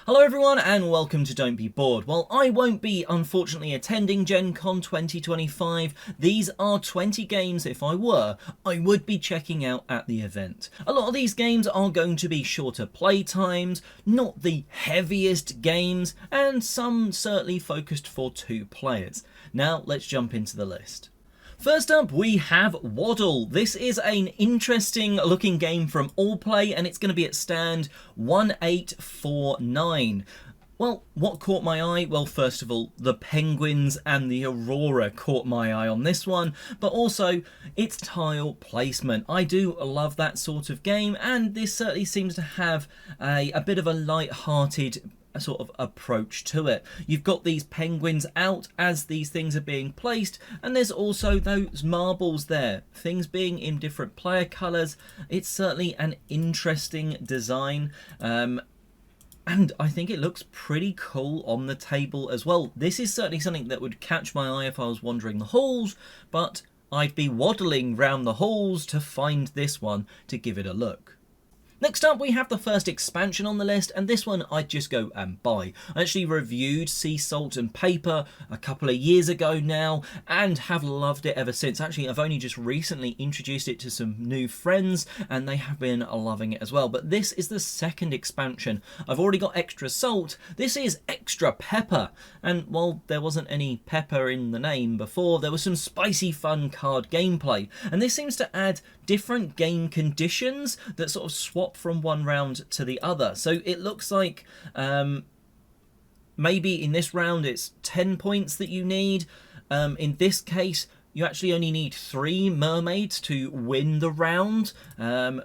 Hello everyone and welcome to Don't Be Bored. Well, I won't be unfortunately attending Gen Con 2025. These are 20 games, if I were, I would be checking out at the event. A lot of these games are going to be shorter play times, not the heaviest games, and some certainly focused for 2 players. Now let's jump into the list. First up, we have Waddle. This is an interesting looking game from Allplay, and it's going to be at stand 1849. Well, what caught my eye? Well, first of all, the penguins and the aurora caught my eye on this one, but also its tile placement. I do love that sort of game, and this certainly seems to have a bit of a light-hearted sort of approach to it. You've got these penguins out as these things are being placed, and there's also those marbles there, things being in different player colours. It's certainly an interesting design, and I think it looks pretty cool on the table as well. This is certainly something that would catch my eye if I was wandering the halls, but I'd be waddling round the halls to find this one to give it a look. Next up, we have the first expansion on the list, and this one I'd just go and buy. I actually reviewed Sea Salt and Paper a couple of years ago now, and have loved it ever since. Actually, I've only just recently introduced it to some new friends, and they have been loving it as well. But this is the second expansion. I've already got extra salt. This is extra pepper. And while there wasn't any pepper in the name before, there was some spicy fun card gameplay. And this seems to add different game conditions that sort of swap from one round to the other. So it looks like maybe in this round it's 10 points that you need. In this case, you actually only need 3 mermaids to win the round. In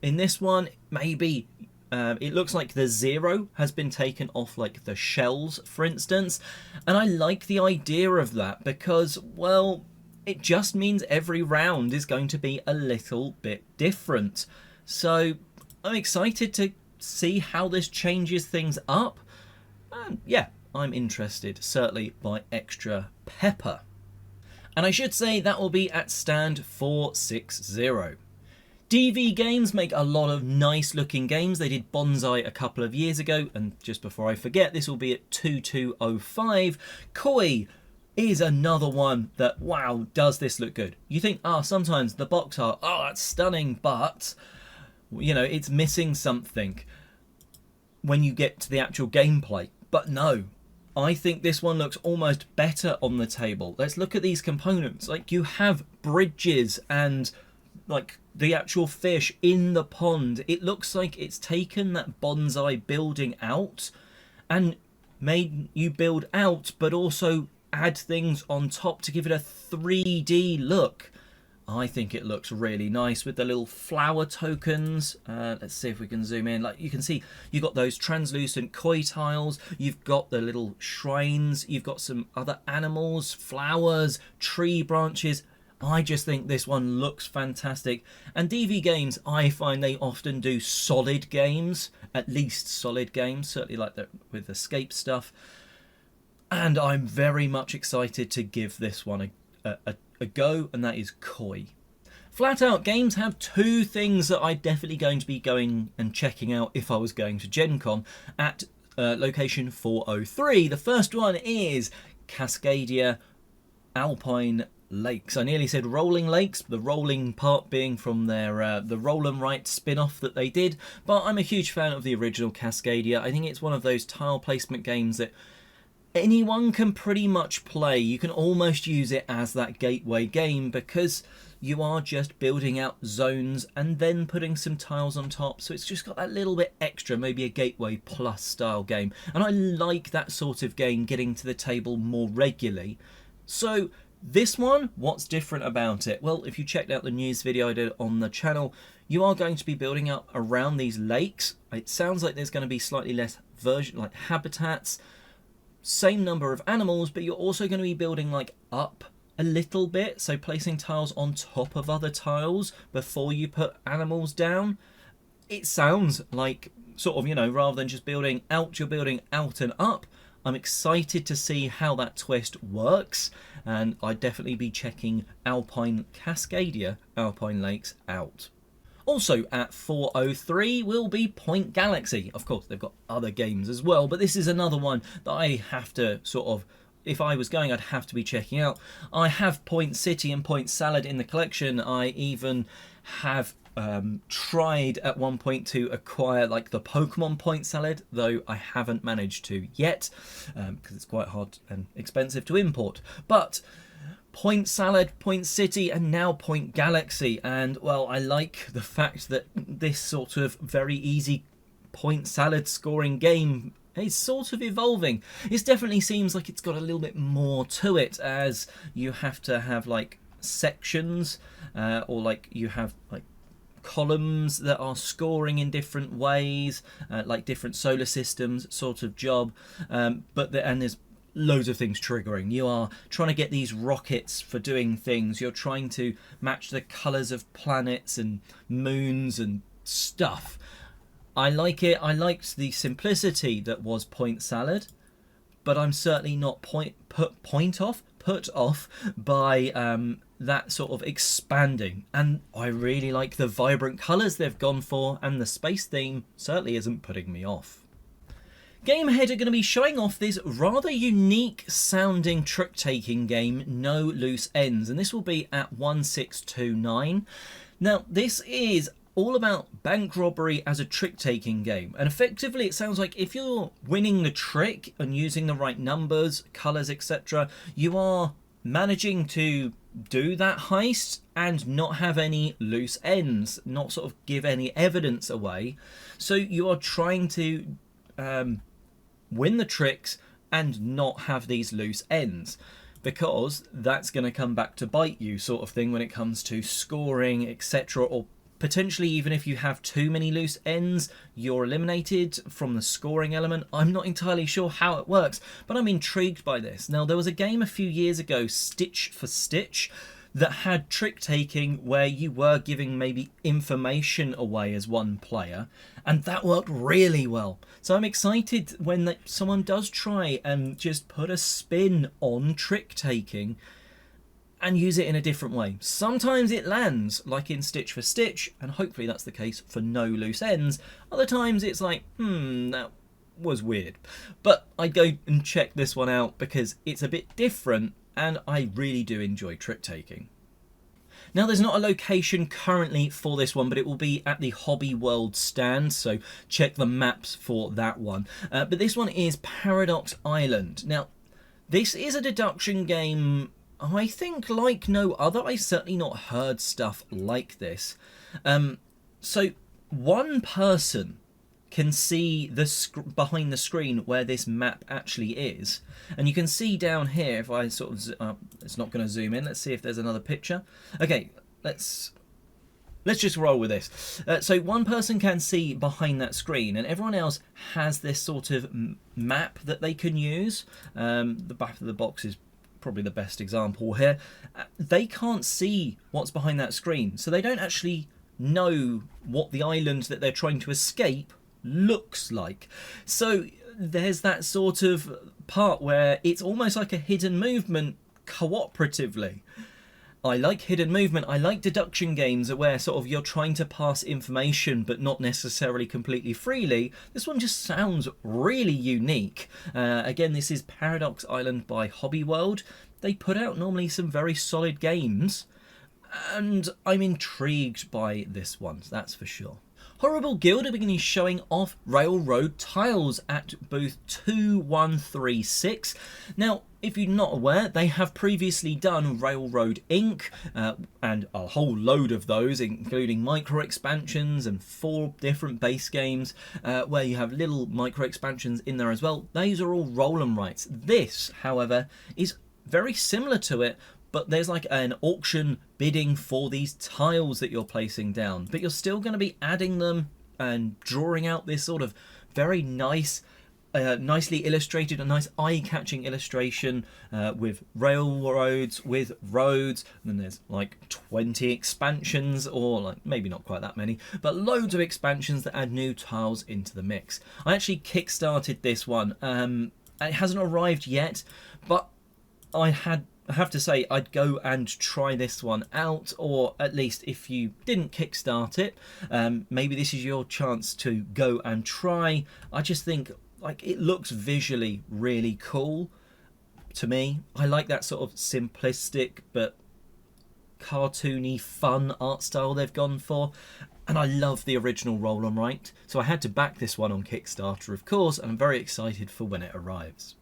this one, maybe it looks like the 0 has been taken off, like the shells, for instance. And I like the idea of that because, well, it just means every round is going to be a little bit different. So I'm excited to see how this changes things up. And yeah, I'm interested, certainly, by extra pepper. And I should say that will be at stand 460. DV Games make a lot of nice looking games. They did Bonsai a couple of years ago, and just before I forget, this will be at 2205. Koi is another one that, wow, does this look good. You think, sometimes the box art, that's stunning, but, you know, it's missing something when you get to the actual gameplay. But no, I think this one looks almost better on the table. Let's look at these components. Like, you have bridges and, like, the actual fish in the pond. It looks like it's taken that bonsai building out and made you build out, but also add things on top to give it a 3D look. I think it looks really nice with the little flower tokens. Let's see if we can zoom in. Like, you can see, you've got those translucent koi tiles, you've got the little shrines, you've got some other animals, flowers, tree branches. I just think this one looks fantastic. And DV Games, I find they often do solid games, at least solid games, certainly like that with Escape stuff. And I'm very much excited to give this one a go, and that is Koi. Flat Out Games have 2 things that I'm definitely going to be going and checking out if I was going to Gen Con at location 403. The first one is Cascadia Alpine Lakes. I nearly said Rolling Lakes, the rolling part being from their the Roll 'em Right spin-off that they did, but I'm a huge fan of the original Cascadia. I think it's one of those tile placement games that anyone can pretty much play. You can almost use it as that gateway game because you are just building out zones and then putting some tiles on top, so it's just got that little bit extra, maybe a gateway plus style game, and I like that sort of game getting to the table more regularly. So this one, what's different about it? Well, if you checked out the news video I did on the channel, you are going to be building up around these lakes. It sounds like there's going to be slightly less habitats, same number of animals, but you're also going to be building like up a little bit, so placing tiles on top of other tiles before you put animals down. It sounds like sort of, you know, rather than just building out, you're building out and up. I'm excited to see how that twist works, and I'd definitely be checking Alpine Cascadia Alpine Lakes out. Also at 4:03 will be Point Galaxy. Of course, they've got other games as well, but this is another one that I have to sort of, if I was going, I'd have to be checking out. I have Point City and Point Salad in the collection. I even have tried at one point to acquire like the Pokemon Point Salad, though I haven't managed to yet because it's quite hard and expensive to import. But Point Salad, Point City, and now Point Galaxy, and well, I like the fact that this sort of very easy Point Salad scoring game is sort of evolving. It definitely seems like it's got a little bit more to it, as you have to have like sections or like you have like columns that are scoring in different ways, like different solar systems sort of job, and there's loads of things triggering. You are trying to get these rockets for doing things. You're trying to match the colours of planets and moons and stuff. I like it. I liked the simplicity that was Point Salad, but I'm certainly not put off by that sort of expanding. And I really like the vibrant colours they've gone for, and the space theme certainly isn't putting me off. Gamehead are going to be showing off this rather unique sounding trick-taking game, No Loose Ends, and this will be at 1629. Now, this is all about bank robbery as a trick-taking game, and effectively it sounds like if you're winning the trick and using the right numbers, colours, etc., you are managing to do that heist and not have any loose ends, not sort of give any evidence away. So you are trying to win the tricks and not have these loose ends, because that's going to come back to bite you, sort of thing, when it comes to scoring, etc., or potentially even if you have too many loose ends, you're eliminated from the scoring element. I'm not entirely sure how it works, but I'm intrigued by this. Now, there was a game a few years ago, Stitch for Stitch, that had trick-taking where you were giving maybe information away as one player, and that worked really well. So I'm excited when someone does try and just put a spin on trick-taking and use it in a different way. Sometimes it lands, like in Stitch for Stitch, and hopefully that's the case for No Loose Ends. Other times it's like, that was weird. But I'd go and check this one out because it's a bit different, and I really do enjoy trick-taking. Now, there's not a location currently for this one, but it will be at the Hobby World stand, so check the maps for that one. But this one is Paradox Island. Now, this is a deduction game, I think, like no other. I certainly not heard stuff like this. So one person can see the behind the screen where this map actually is, and you can see down here, if I sort of it's not going to zoom in, let's see if there's another picture. Okay, let's just roll with this. So one person can see behind that screen, and everyone else has this sort of map that they can use. The back of the box is probably the best example here. They can't see what's behind that screen, so they don't actually know what the island that they're trying to escape looks like. So there's that sort of part where it's almost like a hidden movement cooperatively. I like hidden movement. I like deduction games where sort of you're trying to pass information but not necessarily completely freely. This one just sounds really unique. Again, this is Paradox Island by Hobby World. They put out normally some very solid games, and I'm intrigued by this one, that's for sure. Horrible Guild are beginning showing off Railroad tiles at booth 2136. Now, if you're not aware, they have previously done Railroad Inc. And a whole load of those, including micro expansions and 4 different base games where you have little micro expansions in there as well. These are all roll and writes. This, however, is very similar to it, but there's like an auction bidding for these tiles that you're placing down, but you're still going to be adding them and drawing out this sort of very nice, nicely illustrated, a nice eye-catching illustration with railroads, with roads, and then there's like 20 expansions, or like maybe not quite that many, but loads of expansions that add new tiles into the mix. I actually kickstarted this one. It hasn't arrived yet, but I had I have to say, I'd go and try this one out, or at least if you didn't kickstart it, maybe this is your chance to go and try. I just think like it looks visually really cool to me. I like that sort of simplistic but cartoony fun art style they've gone for, and I love the original Roll 'em Right, so I had to back this one on Kickstarter, of course, and I'm very excited for when it arrives.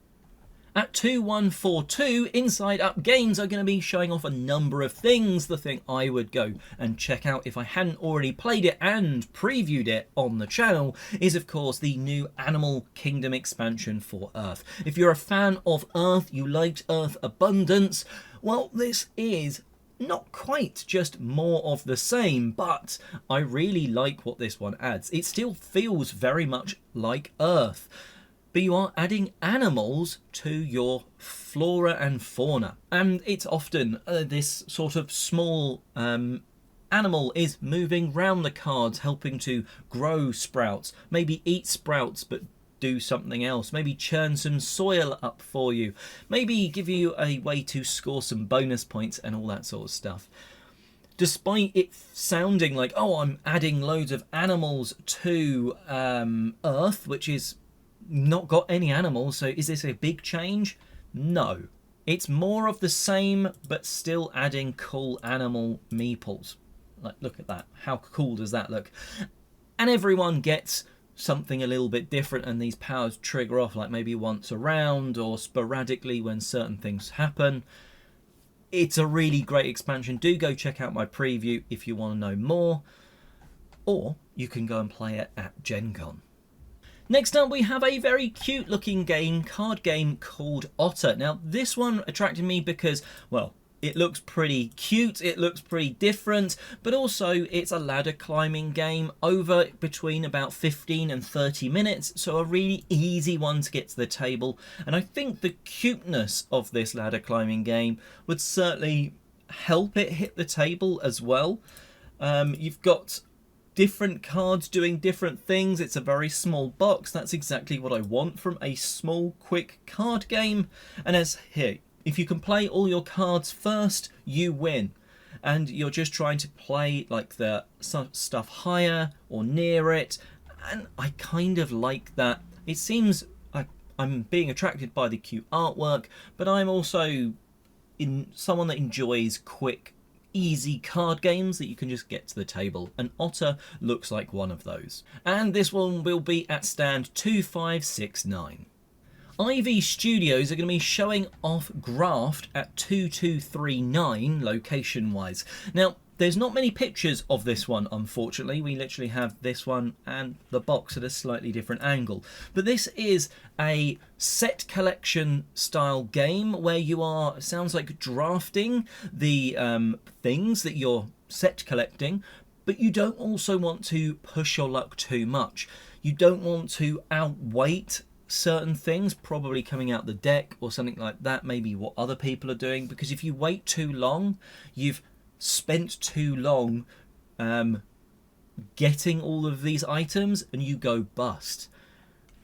At 2142, Inside Up Games are going to be showing off a number of things. The thing I would go and check out if I hadn't already played it and previewed it on the channel is, of course, the new Animal Kingdom expansion for Earth. If you're a fan of Earth, you liked Earth Abundance, well, this is not quite just more of the same, but I really like what this one adds. It still feels very much like Earth, but you are adding animals to your flora and fauna. And it's often this sort of small animal is moving round the cards, helping to grow sprouts, maybe eat sprouts but do something else, maybe churn some soil up for you, maybe give you a way to score some bonus points and all that sort of stuff. Despite it sounding like, oh, I'm adding loads of animals to Earth, which is not got any animals, so is this a big change? No. It's more of the same, but still adding cool animal meeples. Like, look at that. How cool does that look? And everyone gets something a little bit different, and these powers trigger off like maybe once a round or sporadically when certain things happen. It's a really great expansion. Do go check out my preview if you want to know more, or you can go and play it at Gen Con. Next up, we have a very cute looking card game called Otter. Now, this one attracted me because, well, it looks pretty cute, it looks pretty different, but also it's a ladder climbing game over between about 15 and 30 minutes, so a really easy one to get to the table. And I think the cuteness of this ladder climbing game would certainly help it hit the table as well. You've got different cards doing different things. It's a very small box. That's exactly what I want from a small, quick card game. And as here, if you can play all your cards first, you win. And you're just trying to play like the stuff higher or near it. And I kind of like that. It seems like I'm being attracted by the cute artwork, but I'm also someone that enjoys quick, easy card games that you can just get to the table, and Otter looks like one of those. And this one will be at stand 2569. Ivy Studios are going to be showing off Graft at 2239 location wise. Now, there's not many pictures of this one, unfortunately. We literally have this one and the box at a slightly different angle. But this is a set collection style game where you are, sounds like, drafting the things that you're set collecting, but you don't also want to push your luck too much. You don't want to outweight certain things probably coming out the deck or something like that, maybe what other people are doing, because if you wait too long, you've spent too long getting all of these items and you go bust.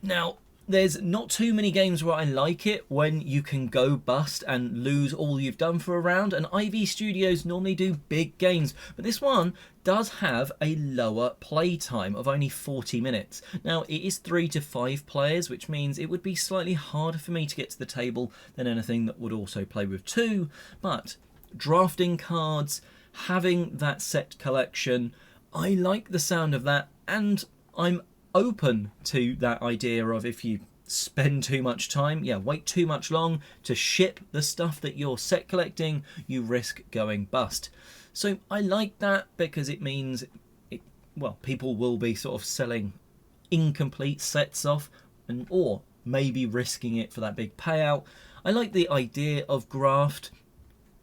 Now, there's not too many games where I like it when you can go bust and lose all you've done for a round, and Ivy Studios normally do big games, but this one does have a lower play time of only 40 minutes. Now, it is 3 to 5 players, which means it would be slightly harder for me to get to the table than anything that would also play with 2, but drafting cards, having that set collection, I like the sound of that, and I'm open to that idea of if you spend too much time, wait too much long to ship the stuff that you're set collecting, you risk going bust. So I like that because it means, people will be sort of selling incomplete sets off, or maybe risking it for that big payout. I like the idea of Graft.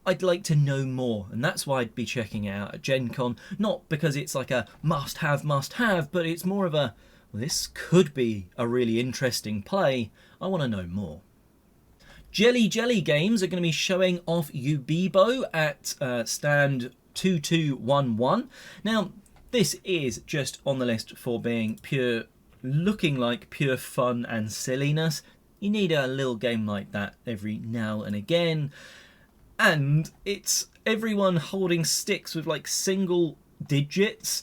I'd like to know more, and that's why I'd be checking it out at Gen Con. Not because it's like a must-have, but it's more of a, this could be a really interesting play. I want to know more. Jelly Games are going to be showing off Yubibo at stand 2211. Now, this is just on the list for being looking like pure fun and silliness. You need a little game like that every now and again. and it's everyone holding sticks with like single digits,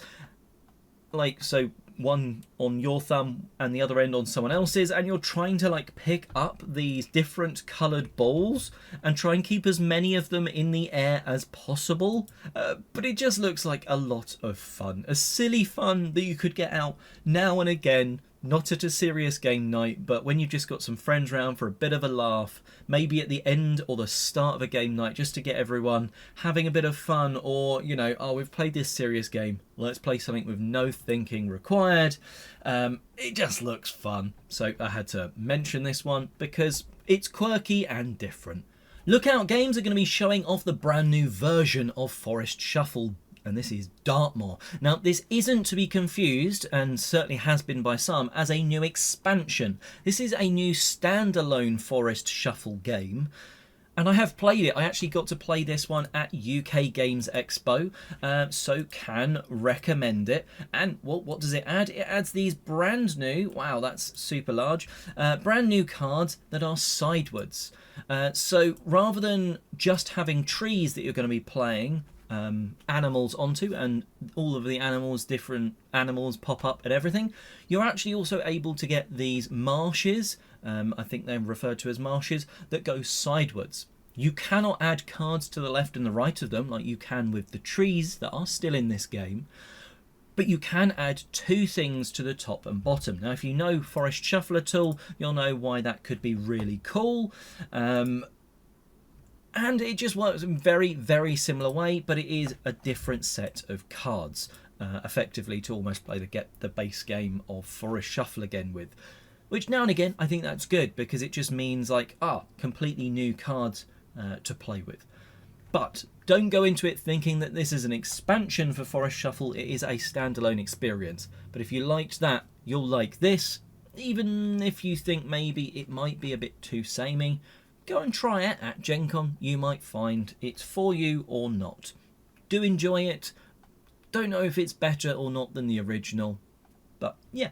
like so one on your thumb and the other end on someone else's, and you're trying to like pick up these different coloured balls and try and keep as many of them in the air as possible. But it just looks like a lot of fun, a silly fun that you could get out now and again, not at a serious game night, but when you've just got some friends round for a bit of a laugh, maybe at the end or the start of a game night, just to get everyone having a bit of fun, or, you know, oh, we've played this serious game, let's play something with no thinking required. It just looks fun, so I had to mention this one because it's quirky and different. Lookout Games are going to be showing off the brand new version of Forest Shuffle, and this is Dartmoor. Now, this isn't to be confused, and certainly has been by some, as a new expansion. This is a new standalone Forest Shuffle game, and I have played it. I actually got to play this one at UK Games Expo, so can recommend it. And what does it add? It adds these brand new, wow, that's super large, brand new cards that are sidewards. So rather than just having trees that you're going to be playing animals onto, and all of the animals, different animals pop up and everything, you're actually also able to get these marshes, I think they're referred to as marshes, that go sidewards. You cannot add cards to the left and the right of them like you can with the trees that are still in this game, but you can add two things to the top and bottom. Now, if you know Forest Shuffle at all, you'll know why that could be really cool. And it just works in a very, very similar way, but it is a different set of cards, effectively, to almost play the base game of Forest Shuffle again with. Which now and again, I think that's good, because it just means like, completely new cards to play with. But don't go into it thinking that this is an expansion for Forest Shuffle. It is a standalone experience. But if you liked that, you'll like this. Even if you think maybe it might be a bit too samey, go and try it at Gen Con. You might find it's for you or not. Do enjoy it. Don't know if it's better or not than the original, but yeah.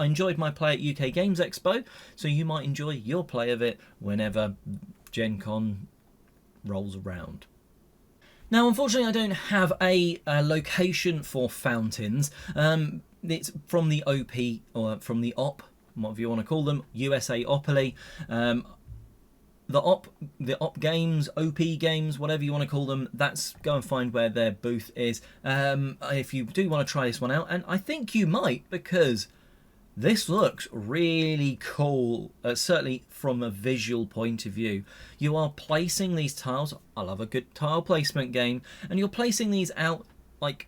I enjoyed my play at UK Games Expo, so you might enjoy your play of it whenever Gen Con rolls around. Now, unfortunately, I don't have a location for fountains. It's from the OP, or from the OP, whatever you want to call them, USA Opoly. The op games, OP games, whatever you want to call them, that's go and find where their booth is. If you do want to try this one out, and I think you might, because this looks really cool, certainly from a visual point of view. You are placing these tiles, I love a good tile placement game, and you're placing these out, like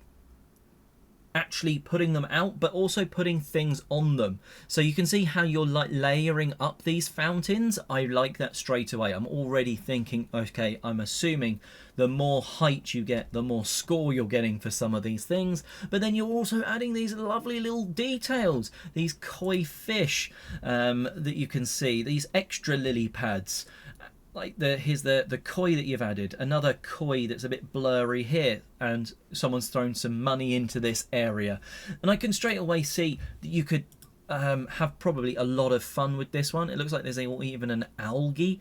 actually putting them out, but also putting things on them. So you can see how you're like layering up these fountains. I like that straight away. I'm already thinking, okay, I'm assuming the more height you get, the more score you're getting for some of these things. But then you're also adding these lovely little details, these koi fish that you can see, these extra lily pads. Like here's the koi that you've added, another koi that's a bit blurry here, and someone's thrown some money into this area. And I can straight away see that you could have probably a lot of fun with this one. It looks like there's even an algae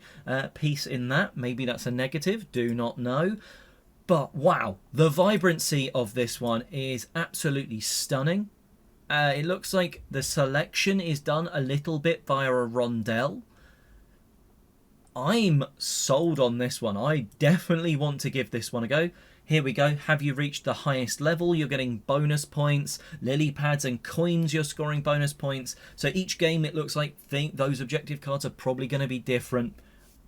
piece in that. Maybe that's a negative, do not know. But wow, the vibrancy of this one is absolutely stunning. It looks like the selection is done a little bit via a rondelle. I'm sold on this one. I definitely want to give this one a go. Here we go. Have you reached the highest level? You're getting bonus points. Lily pads and coins, you're scoring bonus points. So each game, it looks like those objective cards are probably going to be different.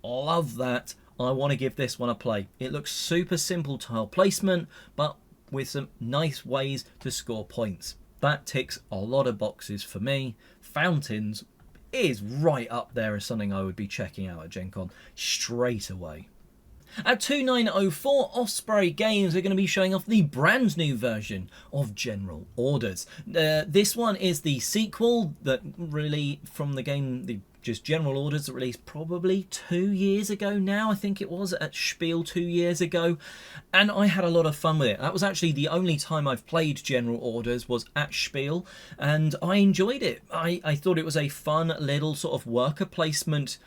Love that. I want to give this one a play. It looks super simple tile placement, but with some nice ways to score points. That ticks a lot of boxes for me. Fountains is right up there as something I would be checking out at Gen Con straight away. At 2904, Osprey Games are going to be showing off the brand new version of General Orders. This one is the sequel that really from the game, just General Orders, that released probably 2 years ago now. I think it was at Spiel 2 years ago, and I had a lot of fun with it. That was actually the only time I've played General Orders was at Spiel, and I enjoyed it. I thought it was a fun little sort of worker placement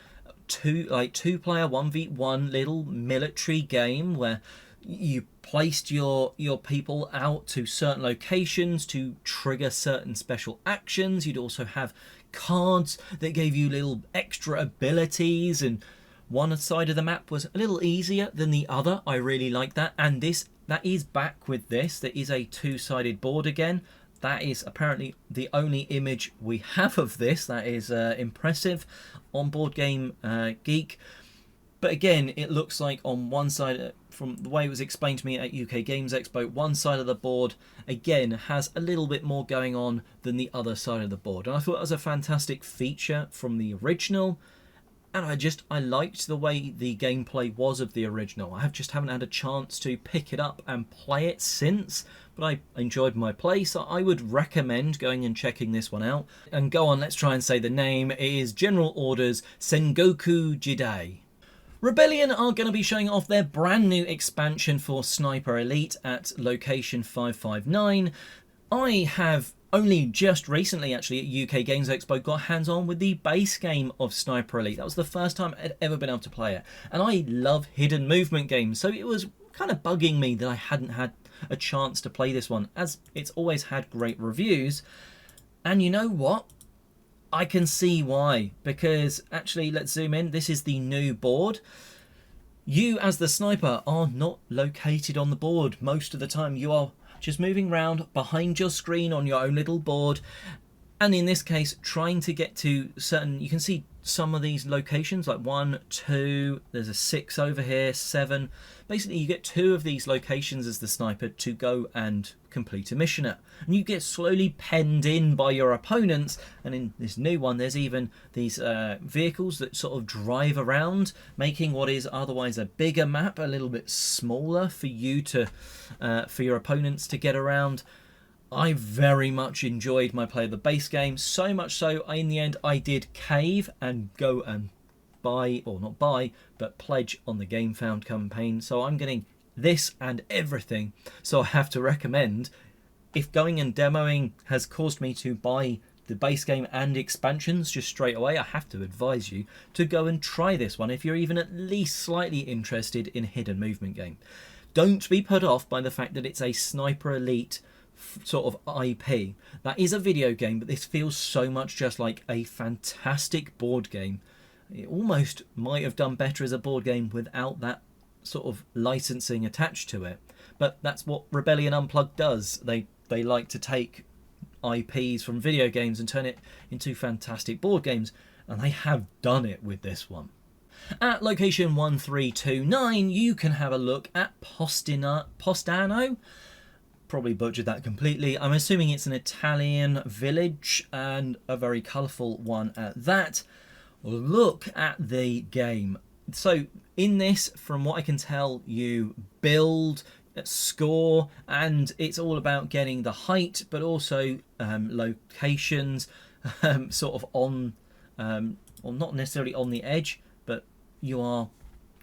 two player 1v1 little military game where you placed your people out to certain locations to trigger certain special actions. You'd also have cards that gave you little extra abilities, and one side of the map was a little easier than the other. I really like that. And that is back with this. There is a two-sided board again. That is apparently the only image we have of this. That is impressive on Board Game Geek. But again, it looks like on one side, from the way it was explained to me at UK Games Expo, one side of the board, again, has a little bit more going on than the other side of the board. And I thought that was a fantastic feature from the original. And I liked the way the gameplay was of the original. I just haven't had a chance to pick it up and play it since, but I enjoyed my play, so I would recommend going and checking this one out. And go on, let's try and say the name. It is General Orders Sengoku Jidai. Rebellion are going to be showing off their brand new expansion for Sniper Elite at location 559. I have only just recently, actually, at UK Games Expo, got hands-on with the base game of Sniper Elite. That was the first time I'd ever been able to play it. And I love hidden movement games, so it was kind of bugging me that I hadn't had a chance to play this one, as it's always had great reviews. And you know what? I can see why, because actually, let's zoom in. This is the new board. You, as the sniper, are not located on the board. Most of the time, you are just moving around behind your screen on your own little board. And in this case, trying to get to certain, you can see some of these locations, like 1, 2, there's a 6 over here, 7. Basically, you get 2 of these locations as the sniper to go and complete a mission at. And you get slowly penned in by your opponents. And in this new one, there's even these vehicles that sort of drive around, making what is otherwise a bigger map a little bit smaller for you to, for your opponents to get around. I very much enjoyed my play of the base game, so much so in the end I did cave and go and buy, or not buy, but pledge on the Game Found campaign. So I'm getting this and everything. So I have to recommend, if going and demoing has caused me to buy the base game and expansions just straight away, I have to advise you to go and try this one if you're even at least slightly interested in a hidden movement game. Don't be put off by the fact that it's a Sniper Elite sort of IP. That is a video game, but this feels so much just like a fantastic board game. It almost might have done better as a board game without that sort of licensing attached to it. But that's what Rebellion Unplugged does. They like to take IPs from video games and turn it into fantastic board games, and they have done it with this one. At location 1329, you can have a look at Positano. Probably butchered that completely. I'm assuming it's an Italian village, and a very colourful one at that. Look at the game. So in this, from what I can tell, you build, score, and it's all about getting the height, but also locations sort of on, well, not necessarily on the edge, but you are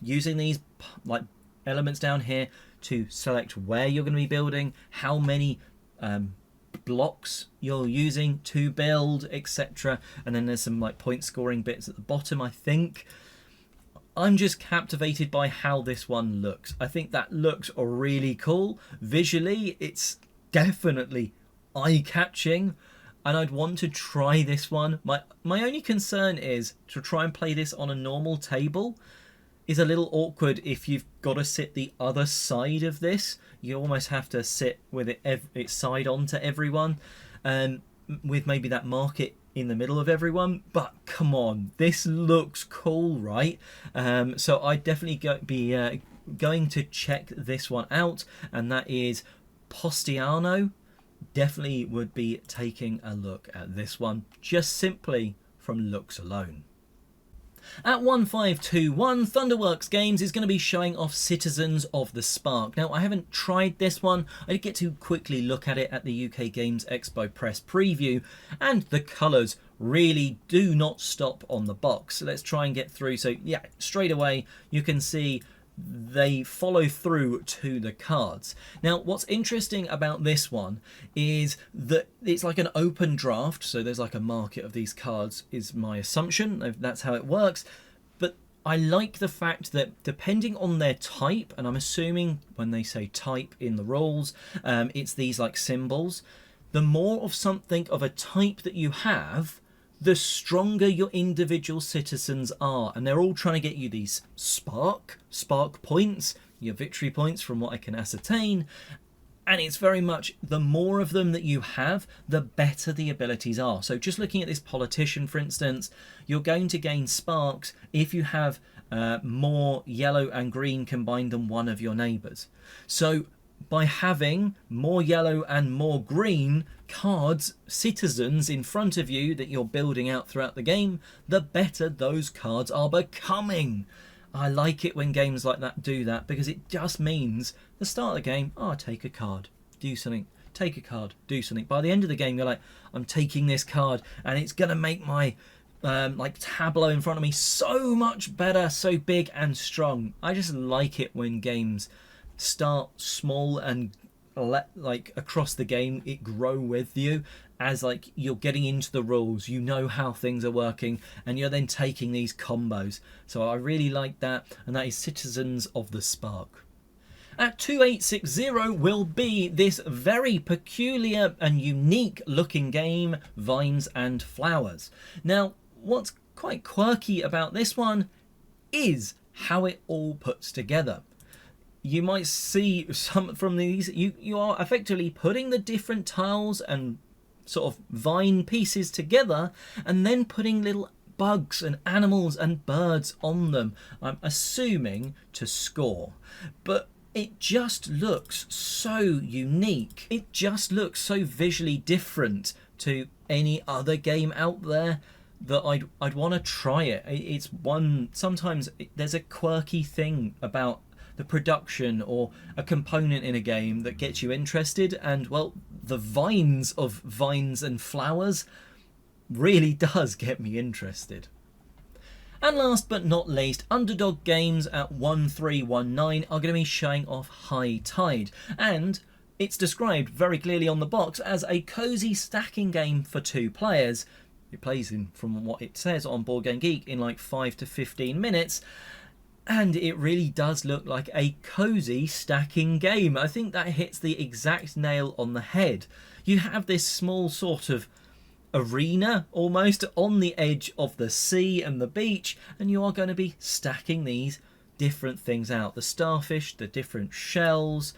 using these like elements down here to select where you're going to be building, how many blocks you're using to build, etc. And then there's some like point scoring bits at the bottom, I think. I'm just captivated by how this one looks. I think that looks really cool. Visually, it's definitely eye-catching, and I'd want to try this one. My only concern is to try and play this on a normal table is a little awkward if you've got to sit the other side of this. You almost have to sit with it side on to everyone, with maybe that market in the middle of everyone. But come on, this looks cool, right? So I'd definitely be going to check this one out, and that is Positano. Definitely would be taking a look at this one, just simply from looks alone. At 1521, Thunderworks Games is going to be showing off Citizens of the Spark. Now, I haven't tried this one. I did get to quickly look at it at the UK Games Expo press preview, and the colours really do not stop on the box. So let's try and get through. So yeah, straight away you can see they follow through to the cards. Now, what's interesting about this one is that it's like an open draft, so there's like a market of these cards, is my assumption. That's how it works. But I like the fact that depending on their type, and I'm assuming when they say type in the rules, it's these like symbols. The more of something of a type that you have, the stronger your individual citizens are. And they're all trying to get you these spark points, your victory points from what I can ascertain. And it's very much the more of them that you have, the better the abilities are. So just looking at this politician, for instance, you're going to gain sparks if you have more yellow and green combined than one of your neighbours. So by having more yellow and more green cards, citizens in front of you that you're building out throughout the game, the better those cards are becoming. I like it when games like that do that, because it just means the start of the game, take a card, do something, take a card, do something. By the end of the game, you're like, I'm taking this card and it's going to make my like tableau in front of me so much better, so big and strong. I just like it when games start small and let like across the game it grow with you as like you're getting into the rules, you know how things are working, and you're then taking these combos. So I really like that, and that is Citizens of the Spark. At 2860 will be this very peculiar and unique looking game, Vines and Flowers. Now, what's quite quirky about this one is how it all puts together. You might see some from these, you are effectively putting the different tiles and sort of vine pieces together and then putting little bugs and animals and birds on them, I'm assuming to score. But it just looks so unique. It just looks so visually different to any other game out there that I'd want to try it. It's one, sometimes there's a quirky thing about the production or a component in a game that gets you interested, and well, the vines of Vines and Flowers really does get me interested. And last but not least, Underdog Games at 1319 are going to be showing off High Tide, and it's described very clearly on the box as a cosy stacking game for 2 players. It plays in, from what it says on Board Game Geek, in like 5 to 15 minutes. And it really does look like a cozy stacking game. I think that hits the exact nail on the head. You have this small sort of arena almost on the edge of the sea and the beach, and you are going to be stacking these different things out. The starfish, the different shells.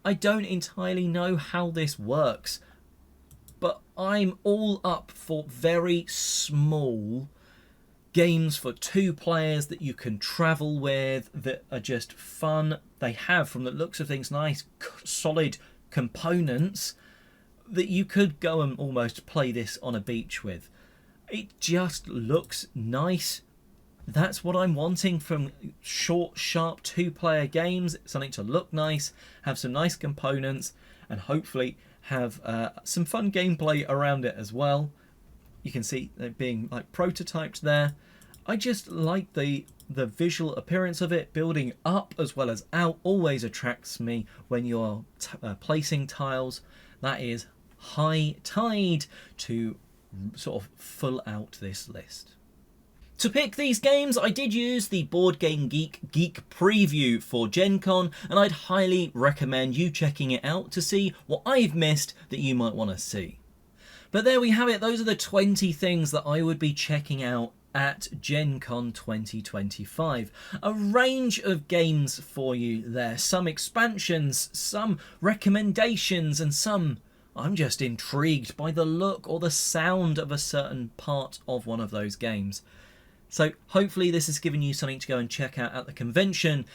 I don't entirely know how this works, but I'm all up for very small games for 2 players that you can travel with, that are just fun. They have, from the looks of things, nice solid components that you could go and almost play this on a beach with. It just looks nice. That's what I'm wanting from short, sharp 2-player games. Something to look nice, have some nice components, and hopefully have some fun gameplay around it as well. You can see it being like prototyped there. I just like the visual appearance of it. Building up as well as out always attracts me when you're placing tiles. That is High Tide to sort of fill out this list. To pick these games, I did use the Board Game Geek preview for Gen Con, and I'd highly recommend you checking it out to see what I've missed that you might want to see. But there we have it. Those are the 20 things that I would be checking out at Gen Con 2025. A range of games for you there. Some expansions, some recommendations, and some I'm just intrigued by the look or the sound of a certain part of one of those games. So hopefully this has given you something to go and check out at the convention.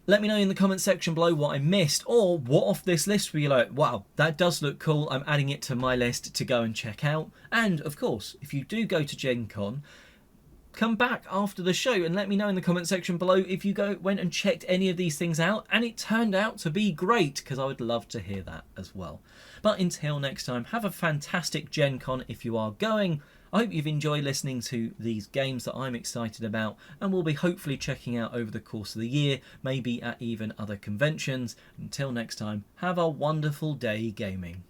Let me know in the comment section below what I missed, or what off this list were you like, wow, that does look cool, I'm adding it to my list to go and check out. And of course, if you do go to Gen Con, come back after the show and let me know in the comment section below if you went and checked any of these things out and it turned out to be great, because I would love to hear that as well. But until next time, have a fantastic Gen Con if you are going. I hope you've enjoyed listening to these games that I'm excited about, and we'll be hopefully checking out over the course of the year, maybe at even other conventions. Until next time, have a wonderful day gaming.